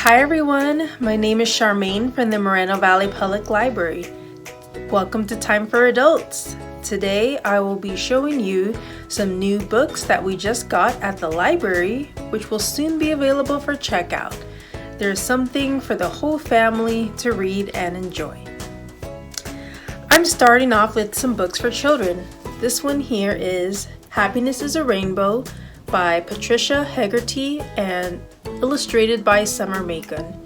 Hi everyone, my name is Charmaine from the Moreno Valley Public Library. Welcome to Time for Adults. Today I will be showing you some new books that we just got at the library, which will soon be available for checkout. There's something for the whole family to read and enjoy. I'm starting off with some books for children. This one here is Happiness is a Rainbow by Patricia, Hegarty, and illustrated by Summer Macon.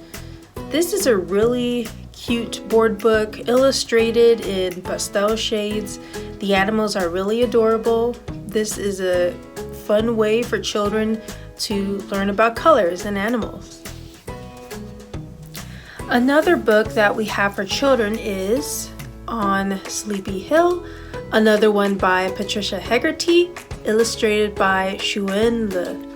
This is a really cute board book, illustrated in pastel shades. The animals are really adorable. This is a fun way for children to learn about colors and animals. Another book that we have for children is On Sleepy Hill, another one by Patricia Hegarty, illustrated by Xuan Le.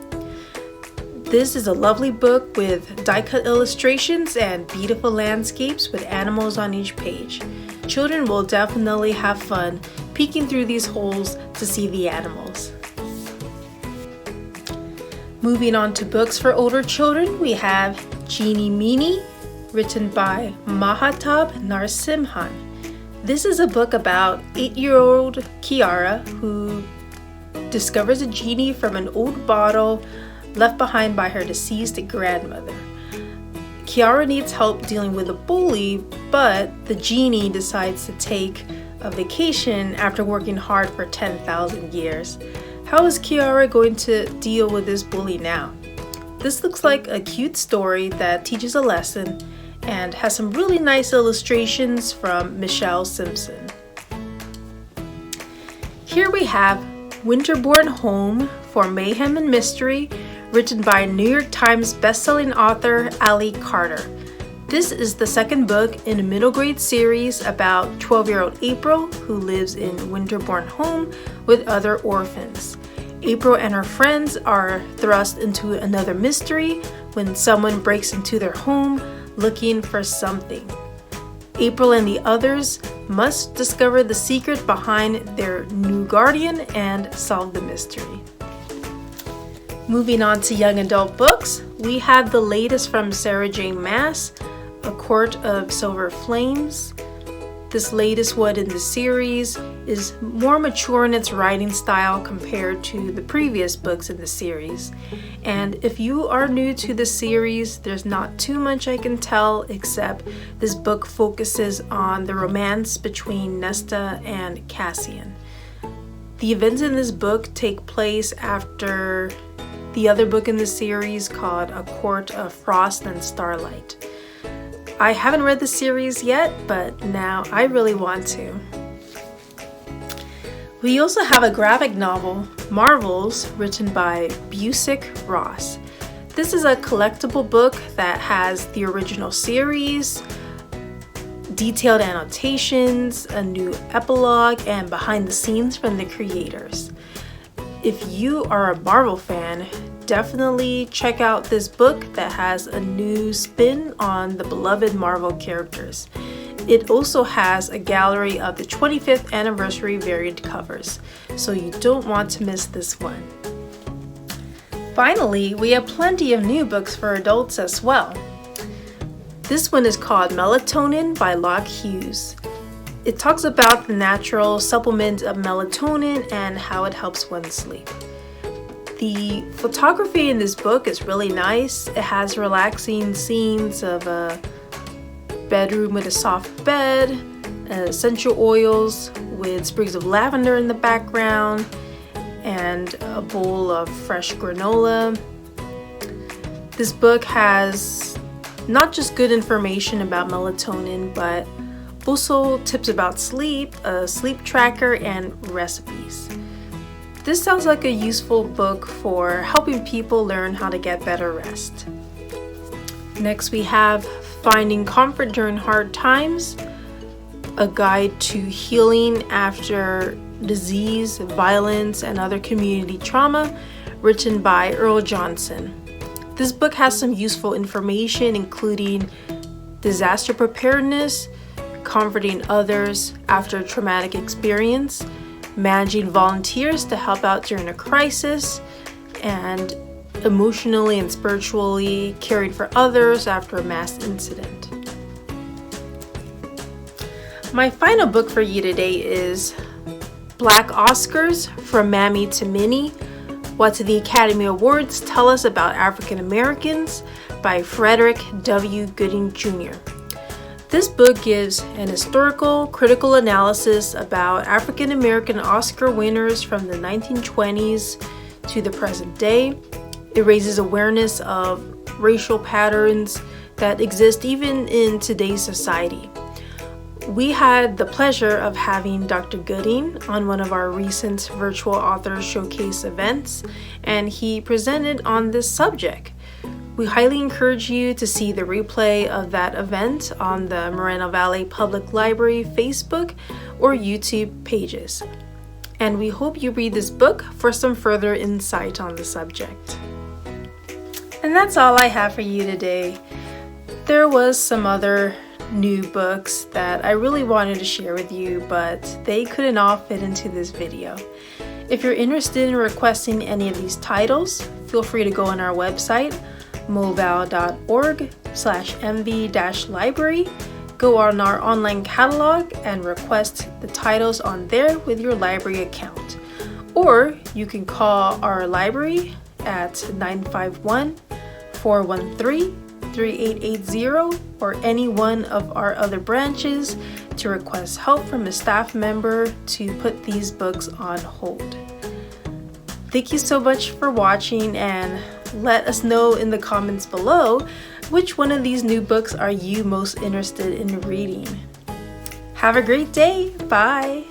This is a lovely book with die-cut illustrations and beautiful landscapes with animals on each page. Children will definitely have fun peeking through these holes to see the animals. Moving on to books for older children, we have Genie, Meanie, written by Mahatab Narsimhan. This is a book about 8-year-old Kiara who discovers a genie from an old bottle left behind by her deceased grandmother. Kiara needs help dealing with a bully, but the genie decides to take a vacation after working hard for 10,000 years. How is Kiara going to deal with this bully now? This looks like a cute story that teaches a lesson and has some really nice illustrations from Michelle Simpson. Here we have Winterborne Home for Mayhem and Mystery, written by New York Times bestselling author Ali Carter. This is the second book in a middle grade series about 12-year-old April, who lives in Winterborne Home with other orphans. April and her friends are thrust into another mystery when someone breaks into their home looking for something. April and the others must discover the secret behind their new guardian and solve the mystery. Moving on to young adult books, we have the latest from Sarah J. Maas, A Court of Silver Flames. This latest one in the series is more mature in its writing style compared to the previous books in the series. And if you are new to the series, there's not too much I can tell, except this book focuses on the romance between Nesta and Cassian. The events in this book take place after the other book in the series called A Court of Frost and Starlight. I haven't read the series yet, but now I really want to. We also have a graphic novel, Marvels, written by Busiek Ross. This is a collectible book that has the original series, detailed annotations, a new epilogue, and behind the scenes from the creators. If you are a Marvel fan, definitely check out this book that has a new spin on the beloved Marvel characters. It also has a gallery of the 25th anniversary variant covers, so you don't want to miss this one. Finally, we have plenty of new books for adults as well. This one is called Melatonin by Locke Hughes. It talks about the natural supplement of melatonin and how it helps one sleep. The photography in this book is really nice. It has relaxing scenes of a bedroom with a soft bed, essential oils with sprigs of lavender in the background, and a bowl of fresh granola. This book has not just good information about melatonin, but also tips about sleep, a sleep tracker, and recipes. This sounds like a useful book for helping people learn how to get better rest. Next we have Finding Comfort During Hard Times, a guide to healing after disease, violence, and other community trauma, written by Earl Johnson. This book has some useful information including disaster preparedness, comforting others after a traumatic experience, managing volunteers to help out during a crisis, and emotionally and spiritually caring for others after a mass incident. My final book for you today is Black Oscars, From Mammy to Meanie, What the Academy Awards Tell Us About African Americans by Frederick W. Gooding Jr. This book gives an historical, critical analysis about African American Oscar winners from the 1920s to the present day. It raises awareness of racial patterns that exist even in today's society. We had the pleasure of having Dr. Gooding on one of our recent virtual author showcase events, and he presented on this subject. We highly encourage you to see the replay of that event on the Moreno Valley Public Library Facebook or YouTube pages. And we hope you read this book for some further insight on the subject. And that's all I have for you today. There was some other new books that I really wanted to share with you, but they couldn't all fit into this video. If you're interested in requesting any of these titles, feel free to go on our website, moval.org/mv-library. Go on our online catalog and request the titles on there with your library account. Or you can call our library at 951-413-3880 or any one of our other branches to request help from a staff member to put these books on hold. Thank you so much for watching, and let us know in the comments below which one of these new books are you most interested in reading. Have a great day. Bye.